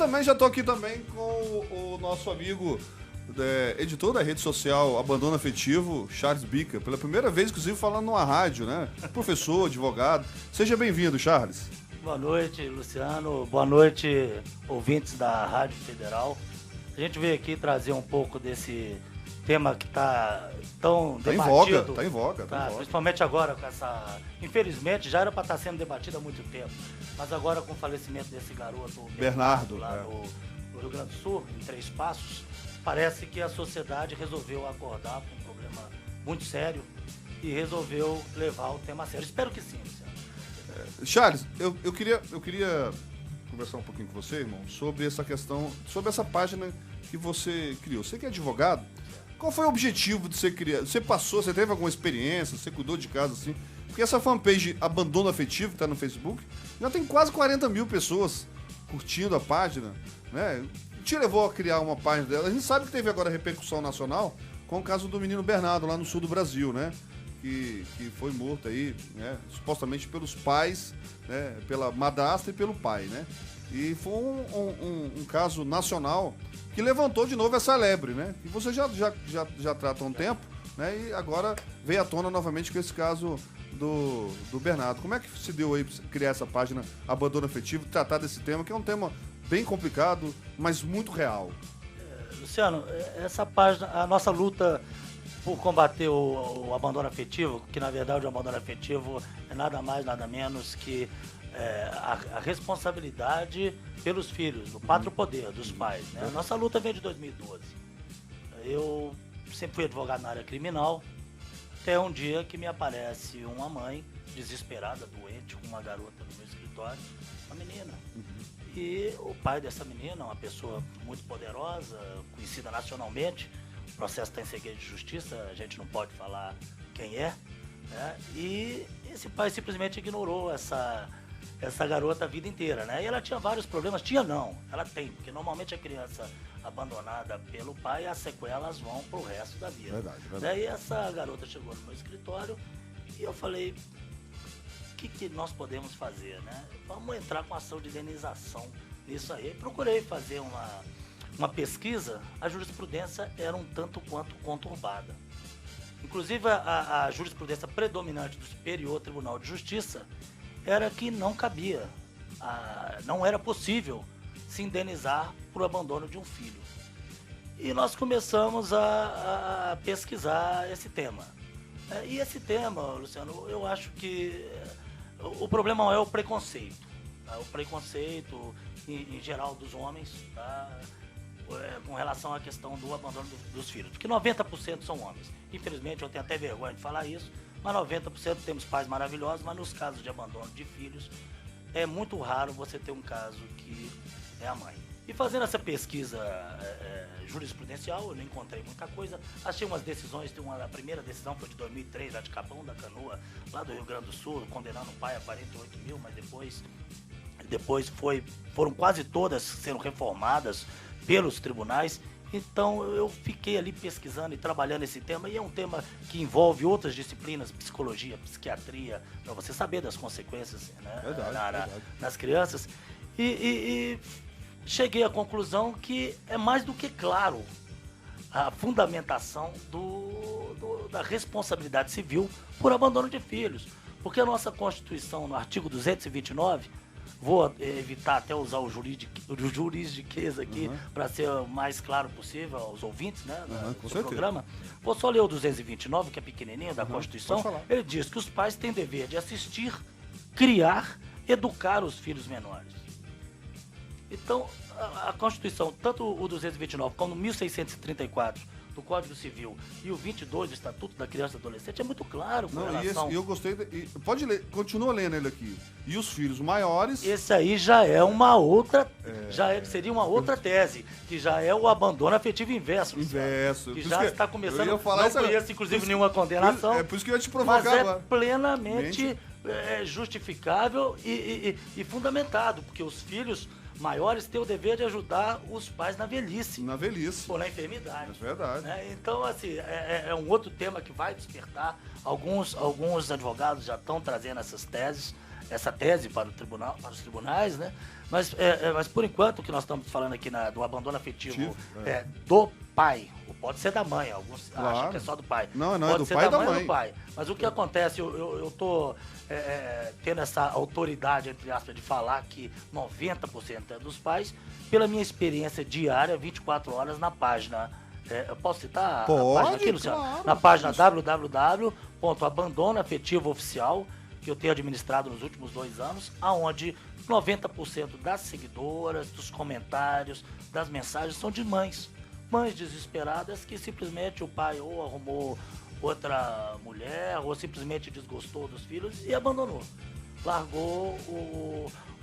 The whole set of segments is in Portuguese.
também já estou aqui também com o nosso amigo, editor da rede social Abandono Afetivo, Charles Bica. Pela primeira vez, inclusive, falando numa rádio, né? Professor, advogado. Seja bem-vindo, Charles. Boa noite, Luciano. Boa noite, ouvintes da Rádio Federal. A gente veio aqui trazer um pouco desse tema que está tão debatido. Está em voga. Principalmente agora com essa... Infelizmente, já era para estar sendo debatido há muito tempo. Mas agora com o falecimento desse garoto Bernardo lá no Rio Grande do Sul, em Três Passos, parece que a sociedade resolveu acordar com um problema muito sério e resolveu levar o tema a sério. Espero que sim, Luciano. Charles, eu queria conversar um pouquinho com você, irmão, sobre essa questão, sobre essa página que você criou. Você que é advogado, qual foi o objetivo de você criar? Você teve alguma experiência, você cuidou de casa assim? Porque essa fanpage Abandono Afetivo, que está no Facebook, já tem quase 40 mil pessoas curtindo a página, né? Te levou a criar uma página dela. A gente sabe que teve agora repercussão nacional com o caso do menino Bernardo, lá no sul do Brasil, né? Que foi morto aí, né? Supostamente pelos pais, né? Pela madrasta e pelo pai, né? E foi um caso nacional que levantou de novo essa lebre, né? E você já trata há um tempo, né? E agora veio à tona novamente com esse caso do Bernardo. Como é que se deu aí pra criar essa página Abandono Afetivo, tratar desse tema, que é um tema bem complicado, mas muito real? Luciano, essa página, a nossa luta por combater o abandono afetivo, que na verdade o abandono afetivo é nada mais, nada menos que a responsabilidade pelos filhos, do pátrio poder dos pais, né? A nossa luta vem de 2012. Eu sempre fui advogado na área criminal, até um dia que me aparece uma mãe desesperada, doente, com uma garota no meu escritório, uma menina. E o pai dessa menina, uma pessoa muito poderosa, conhecida nacionalmente, o processo está em segredo de justiça, a gente não pode falar quem é, né? E esse pai simplesmente ignorou essa garota a vida inteira, né? E ela tinha vários problemas, ela tem, porque normalmente a criança abandonada pelo pai, as sequelas vão pro resto da vida. Verdade. Daí essa garota chegou no meu escritório e eu falei, o que nós podemos fazer, né? Vamos entrar com ação de indenização nisso aí. Procurei fazer uma pesquisa, a jurisprudência era um tanto quanto conturbada. Inclusive a jurisprudência predominante do Superior Tribunal de Justiça era que não cabia, não era possível se indenizar por abandono de um filho. E nós começamos a pesquisar esse tema. E esse tema, Luciano, eu acho que o problema não é o preconceito. Tá? O preconceito, em geral, dos homens, tá? Com relação à questão do abandono dos filhos. Porque 90% são homens. Infelizmente, eu tenho até vergonha de falar isso, mas 90% temos pais maravilhosos, mas nos casos de abandono de filhos, é muito raro você ter um caso que é a mãe. E fazendo essa pesquisa jurisprudencial, eu não encontrei muita coisa. Achei umas decisões, a primeira decisão foi de 2003, lá de Capão da Canoa, lá do Rio Grande do Sul, condenando o pai a 48 mil, mas depois foram quase todas sendo reformadas pelos tribunais. Então eu fiquei ali pesquisando e trabalhando esse tema, e é um tema que envolve outras disciplinas, psicologia, psiquiatria, para você saber das consequências, né, verdade. Nas crianças. E cheguei à conclusão que é mais do que claro a fundamentação da responsabilidade civil por abandono de filhos. Porque a nossa Constituição, no artigo 229, vou evitar até usar o juridiquês aqui, para ser o mais claro possível aos ouvintes, né, do seu programa. Vou só ler o 229, que é pequenininho, da Constituição. Ele diz que os pais têm dever de assistir, criar, educar os filhos menores. Então, a Constituição, tanto o 229 como o 1634 do Código Civil e o 22 do Estatuto da Criança e do Adolescente é muito claro com relação... E eu gostei... pode ler, continua lendo ele aqui. E os filhos maiores... Esse aí já é uma outra... seria uma outra tese, que já é o abandono afetivo inverso. Que já está começando... Não conheço, inclusive, nenhuma condenação. É por isso que eu ia te provocar agora. Mas é plenamente justificável e fundamentado, porque os filhos maiores têm o dever de ajudar os pais na velhice. Ou na enfermidade. É verdade. Né? Então, assim, é um outro tema que vai despertar. Alguns advogados já estão trazendo essas teses. essa tese para o tribunal, para os tribunais, né? Mas por enquanto o que nós estamos falando aqui do abandono afetivo do pai, ou pode ser da mãe, alguns acham que é só do pai. Não, pode é do ser pai da e da mãe. mãe. Do pai. Mas o que acontece, eu tô tendo essa autoridade, entre aspas, de falar que 90% é dos pais, pela minha experiência diária, 24 horas na página. Eu posso citar a página aqui, Luciano? Claro. Na página www.abandonoafetivooficial, que eu tenho administrado nos últimos 2 anos, aonde 90% das seguidoras, dos comentários, das mensagens são de mães. Mães desesperadas que simplesmente o pai ou arrumou outra mulher ou simplesmente desgostou dos filhos e abandonou. Largou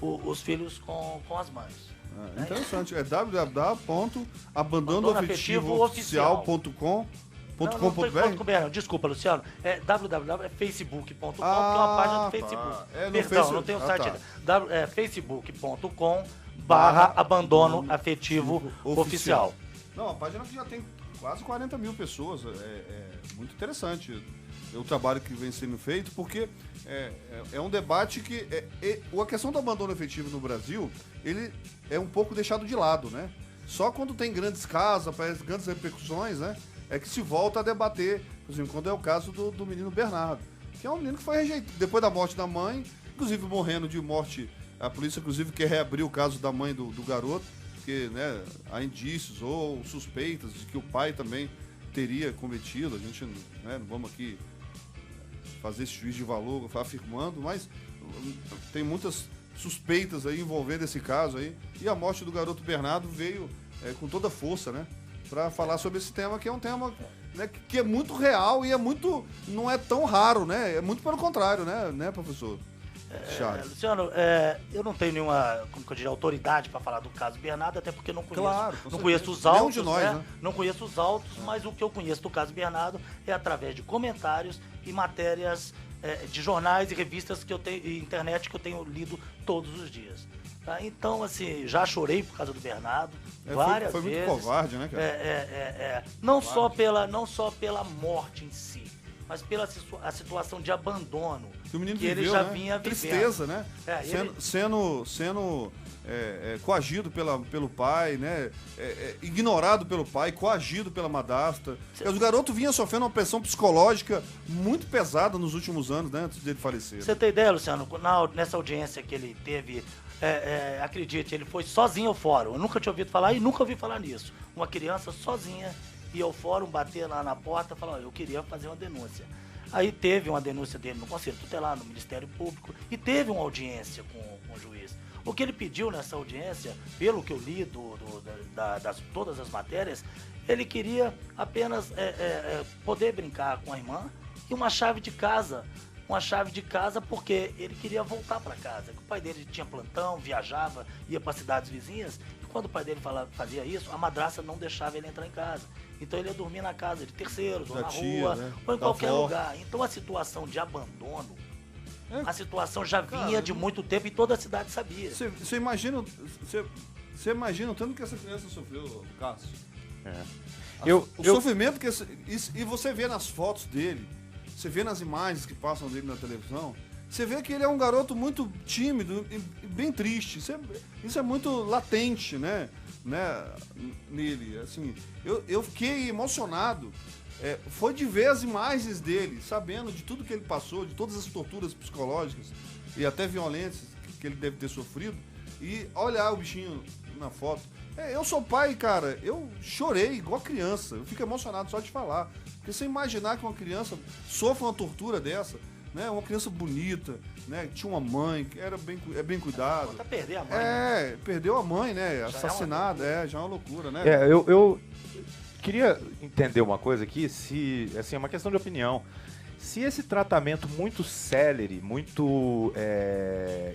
os filhos com as mães. Interessante. É www.abandonoafetivooficial.com.br. Desculpa, Luciano. É www.facebook.com, que é uma página do Facebook. Perdão, não tem o site. É facebook.com/abandono afetivo oficial. Não, a página que já tem quase 40 mil pessoas. É muito interessante o trabalho que vem sendo feito, porque é um debate que... a questão do abandono efetivo no Brasil, ele é um pouco deixado de lado, né? Só quando tem grandes casos, aparecem grandes repercussões, né? É que se volta a debater, por exemplo, quando é o caso do menino Bernardo, que é um menino que foi rejeitado depois da morte da mãe, inclusive morrendo de morte. A polícia, inclusive, quer reabrir o caso da mãe do garoto, porque, né, há indícios ou suspeitas de que o pai também teria cometido. A gente, né, não vamos aqui fazer esse juízo de valor afirmando, mas tem muitas suspeitas aí envolvendo esse caso aí. E a morte do garoto Bernardo veio com toda força, né, para falar sobre esse tema, que é um tema, né, que é muito real e não é tão raro, né? É muito pelo contrário, né, professor? Luciano, eu não tenho nenhuma, como que eu diria, autoridade para falar do caso Bernardo, até porque não conheço os autos, de nós, né? Não conheço os autos, mas o que eu conheço do caso Bernardo é através de comentários e matérias de jornais e revistas que eu tenho, e internet que eu tenho lido todos os dias. Tá? Então, assim, já chorei por causa do Bernardo várias vezes. Foi muito covarde, né, cara? Não só pela morte em si, mas pela a situação de abandono que o menino viveu, ele já vinha vivendo. Tristeza, né? Sendo coagido pelo pai, né? Ignorado pelo pai, coagido pela madrasta. O garoto vinha sofrendo uma pressão psicológica muito pesada nos últimos anos, né? Antes dele falecer. Você tem ideia, Luciano? Nessa audiência que ele teve, acredite, ele foi sozinho ao fórum. Eu nunca tinha ouvido falar e nunca ouvi falar nisso. Uma criança sozinha ia ao fórum, bater lá na porta e falar: eu queria fazer uma denúncia. Aí teve uma denúncia dele no Conselho Tutelar, no Ministério Público, e teve uma audiência com o juiz. O que ele pediu nessa audiência, pelo que eu li todas as matérias, ele queria apenas poder brincar com a irmã e uma chave de casa. Uma chave de casa porque ele queria voltar para casa. O pai dele tinha plantão, viajava, ia para cidades vizinhas. E quando o pai dele fazia isso, a madraça não deixava ele entrar em casa. Então ele ia dormir na casa de terceiros, ou na rua, né? Ou em qualquer lugar. Então a situação de abandono, a situação já vinha de muito tempo e toda a cidade sabia. Você imagina o tanto que essa criança sofreu, Cássio? O sofrimento que e você vê nas fotos dele, você vê nas imagens que passam dele na televisão, você vê que ele é um garoto muito tímido e bem triste. Isso é muito latente, né, nele. Assim, eu fiquei emocionado. Foi de ver as imagens dele, sabendo de tudo que ele passou, de todas as torturas psicológicas e até violentas que ele deve ter sofrido, e olhar o bichinho na foto. Eu sou pai, cara, eu chorei igual criança. Eu fico emocionado só de falar. Porque você imaginar que uma criança sofre uma tortura dessa, né? Uma criança bonita, né? Que tinha uma mãe, que era bem cuidado. Até perder a mãe. Né? Perdeu a mãe, né? Assassinada, já é uma loucura, né? Eu queria entender uma coisa aqui, se, assim, é uma questão de opinião. Se esse tratamento muito célere, muito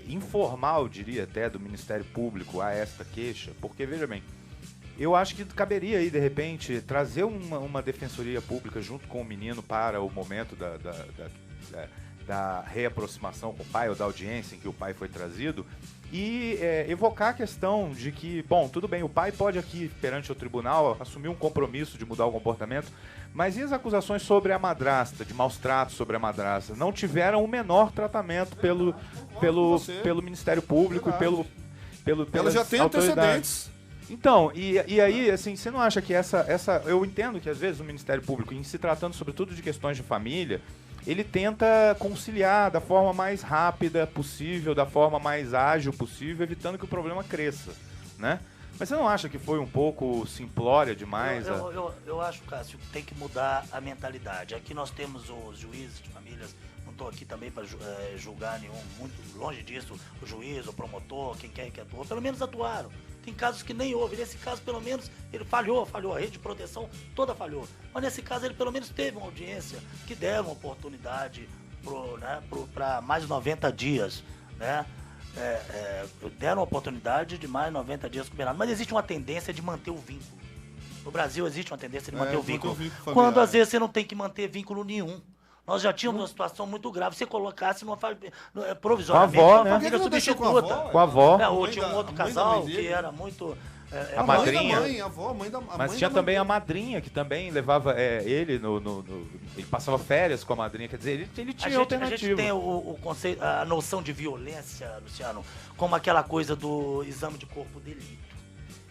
informal, diria até, do Ministério Público a esta queixa, porque, veja bem, eu acho que caberia aí, de repente, trazer uma defensoria pública junto com o menino para o momento da reaproximação com o pai, ou da audiência em que o pai foi trazido, e evocar a questão de que, bom, tudo bem, o pai pode aqui, perante o tribunal, assumir um compromisso de mudar o comportamento, mas e as acusações sobre a madrasta, de maus tratos sobre a madrasta? Não tiveram o menor tratamento pelo Ministério Público e pelas Ela já tem autoridades. antecedentes. Então, e aí, assim, você não acha que eu entendo que às vezes o Ministério Público, em se tratando sobretudo de questões de família, ele tenta conciliar da forma mais rápida possível, da forma mais ágil possível, evitando que o problema cresça, né? Mas você não acha que foi um pouco simplória demais? Eu acho, Cássio, que tem que mudar a mentalidade. Aqui nós temos os juízes de famílias, não estou aqui também para julgar nenhum, muito longe disso, o juiz, o promotor, quem quer que atuou, pelo menos atuaram. Tem casos que nem houve. Nesse caso, pelo menos, ele falhou. A rede de proteção toda falhou. Mas nesse caso, ele pelo menos teve uma audiência que deram uma oportunidade para mais 90 dias, né? Deram uma oportunidade de mais 90 dias com o Bernardo. Mas existe uma tendência de manter o vínculo. No Brasil existe uma tendência de manter o vínculo. Quando às vezes você não tem que manter vínculo nenhum. Nós já tínhamos uma situação muito grave. Se colocasse provisoriamente, com a avó, uma né? família substituta. Com a avó. Ou tinha um outro casal que era muito... A madrinha. Mas tinha também a madrinha, que também levava ele ele passava férias com a madrinha, quer dizer, ele tinha alternativa. A gente tem o conceito, a noção de violência, Luciano, como aquela coisa do exame de corpo de delito.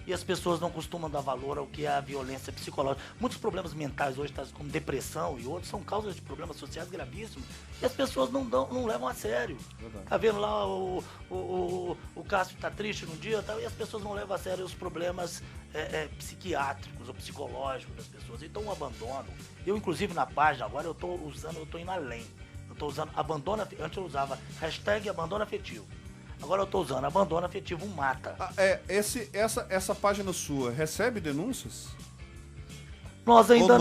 E as pessoas não costumam dar valor ao que é a violência psicológica. Muitos problemas mentais hoje, como depressão e outros, são causas de problemas sociais gravíssimos. E as pessoas não levam a sério. Verdade. Tá vendo lá, o Cássio tá triste num dia e as pessoas não levam a sério os problemas psiquiátricos ou psicológicos das pessoas. Então o abandono. Eu, inclusive, na página agora, eu tô indo além. Eu tô usando abandono. Antes eu usava hashtag abandono afetivo. Agora eu tô usando abandono afetivo mata. Essa página sua recebe denúncias? Nós ainda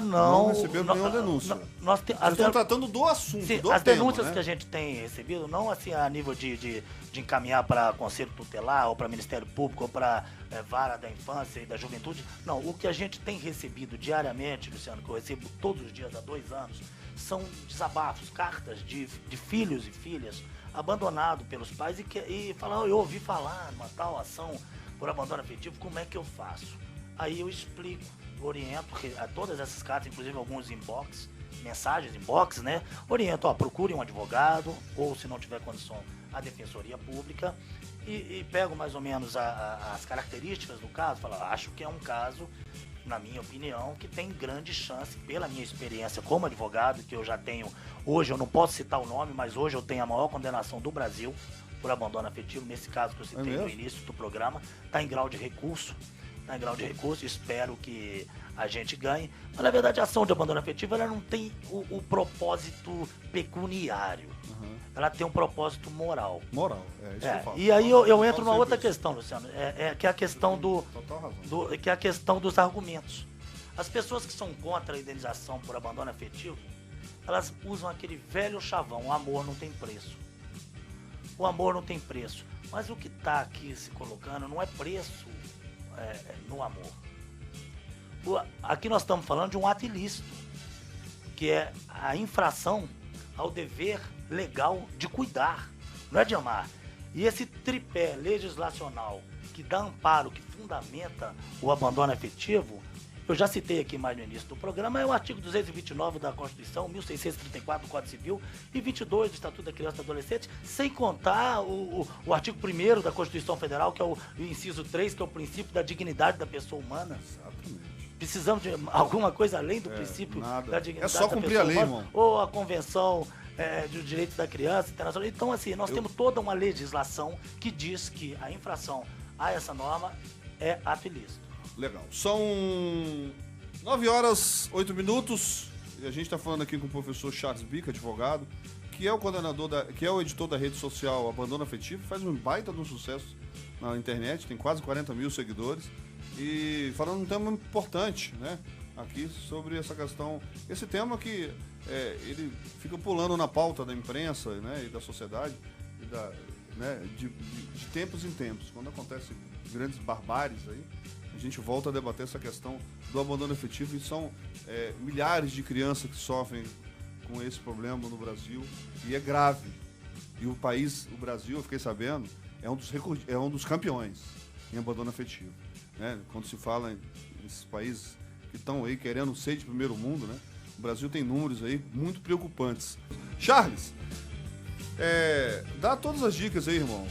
não recebemos nenhuma denúncia. Vocês estão tratando do assunto, sim, do as tema, denúncias, né? que a gente tem recebido, não assim a nível de encaminhar para Conselho Tutelar, ou para Ministério Público, ou para Vara da Infância e da Juventude. Não, o que a gente tem recebido diariamente, Luciano, que eu recebo todos os dias há 2 anos, são desabafos, cartas de filhos e filhas abandonados pelos pais e falam, eu ouvi falar numa tal ação por abandono afetivo, como é que eu faço? Aí eu explico, oriento a todas essas cartas, inclusive alguns inbox, mensagens inbox, né? Oriento, procure um advogado, ou se não tiver condição, a Defensoria Pública, e pego mais ou menos as características do caso, falo, acho que é um caso, na minha opinião, que tem grande chance, pela minha experiência como advogado, que eu já tenho, hoje eu não posso citar o nome, mas hoje eu tenho a maior condenação do Brasil por abandono afetivo, nesse caso que eu citei no início do programa, está em grau de recurso, espero que a gente ganhe, mas na verdade a ação de abandono afetivo ela não tem o propósito pecuniário, ela tem um propósito moral. Isso que eu falo. E aí eu entro numa outra questão, Luciano, que é a questão que é a questão dos argumentos. As pessoas que são contra a indenização por abandono afetivo, elas usam aquele velho chavão, o amor não tem preço. O amor não tem preço. Mas o que está aqui se colocando não é preço no amor. Aqui nós estamos falando de um ato ilícito, que é a infração ao dever legal de cuidar, não é de amar. E esse tripé legislacional que dá amparo, que fundamenta o abandono afetivo, eu já citei aqui mais no início do programa, é o artigo 229 da Constituição, 1634 do Código Civil e 22 do Estatuto da Criança e do Adolescente, sem contar o artigo 1º da Constituição Federal, que é o inciso 3, que é o princípio da dignidade da pessoa humana. Exatamente. Precisamos de alguma coisa além do princípio da dignidade da pessoa humana. É só cumprir a lei, irmão. Ou a Convenção dos Direitos da Criança Internacional. Então, assim, nós temos toda uma legislação que diz que a infração a essa norma é ato ilícito. Legal. São 9h08 e a gente está falando aqui com o professor Charles Bica, advogado, que é o coordenador que é o editor da rede social Abandono Afetivo, faz um baita de um sucesso na internet, tem quase 40 mil seguidores, e falando um tema importante, né, aqui sobre essa questão, esse tema que ele fica pulando na pauta da imprensa, né, e da sociedade, de tempos em tempos, quando acontecem grandes barbáries aí, a gente volta a debater essa questão do abandono afetivo e são milhares de crianças que sofrem com esse problema no Brasil e é grave. E o Brasil, eu fiquei sabendo, é um dos campeões em abandono afetivo. Né? Quando se fala nesses países que estão aí querendo ser de primeiro mundo, né? O Brasil tem números aí muito preocupantes. Charles, dá todas as dicas aí, irmão.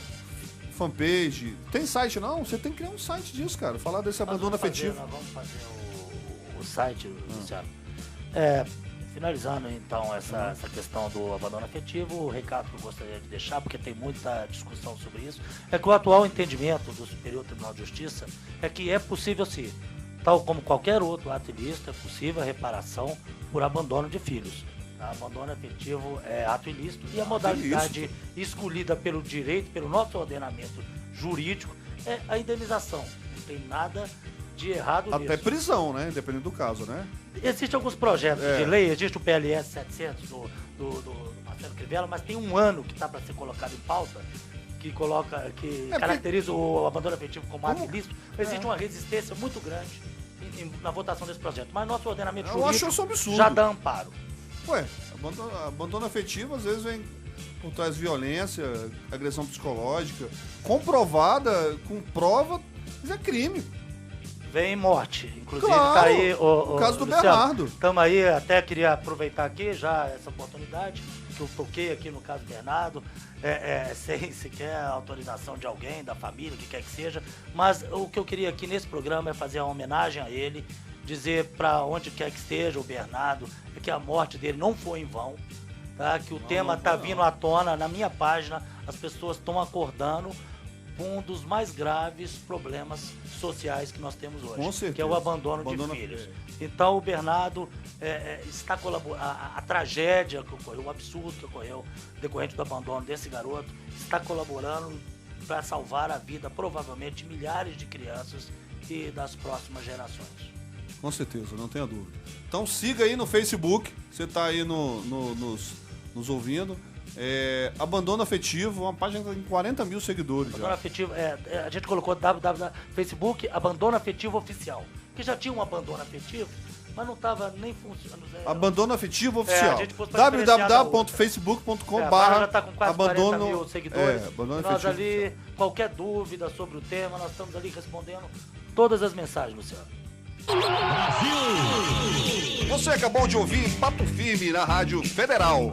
Fanpage. Tem site não? Você tem que criar um site disso, cara. Falar desse abandono afetivo. Nós vamos fazer o site, Luciano. Finalizando então essa questão do abandono afetivo, o recado que eu gostaria de deixar, porque tem muita discussão sobre isso, é que o atual entendimento do Superior Tribunal de Justiça é que é possível sim, tal como qualquer outro ato ilícito, é possível a reparação por abandono de filhos. Abandono afetivo é ato ilícito e a modalidade escolhida pelo direito, pelo nosso ordenamento jurídico, é a indenização. Não tem nada de errado nisso. Até prisão, né? Dependendo do caso, né? Existem alguns projetos de lei, existe o PLS 700 do Marcelo Crivella, mas tem um ano que está para ser colocado em pauta, que caracteriza o abandono afetivo como ato ilícito. Existe uma resistência muito grande na votação desse projeto, mas nosso ordenamento jurídico já dá amparo. Ué, abandono afetivo às vezes vem por trás violência, agressão psicológica, comprovada, com prova, mas é crime. Vem morte, inclusive claro, tá aí o caso do Luciano, Bernardo. Estamos aí, até queria aproveitar aqui já essa oportunidade, que eu toquei aqui no caso do Bernardo, sem sequer autorização de alguém, da família, o que quer que seja, mas o que eu queria aqui nesse programa é fazer uma homenagem a ele, dizer para onde quer que esteja o Bernardo, que a morte dele não foi em vão, tá? Que o tema está vindo à tona. Na minha página, as pessoas estão acordando com um dos mais graves problemas sociais que nós temos hoje, com certeza, que é o abandono de filhos. Então o Bernardo está colaborando, a tragédia que ocorreu, o absurdo que ocorreu decorrente do abandono desse garoto, está colaborando para salvar a vida, provavelmente, de milhares de crianças e das próximas gerações. Com certeza, não tenha dúvida. Então siga aí no Facebook, você está aí nos ouvindo. Abandono Afetivo, uma página com 40 mil seguidores. Abandono Afetivo, a gente colocou Facebook Abandono Afetivo Oficial, que já tinha um abandono afetivo, mas não estava nem funcionando. Abandono Afetivo Oficial. www.facebook.com/abandono. Já está com quase 40 mil seguidores. Nós ali, oficial. Qualquer dúvida sobre o tema, nós estamos ali respondendo todas as mensagens, Luciano. Você acabou de ouvir Papo Firme na Rádio Federal.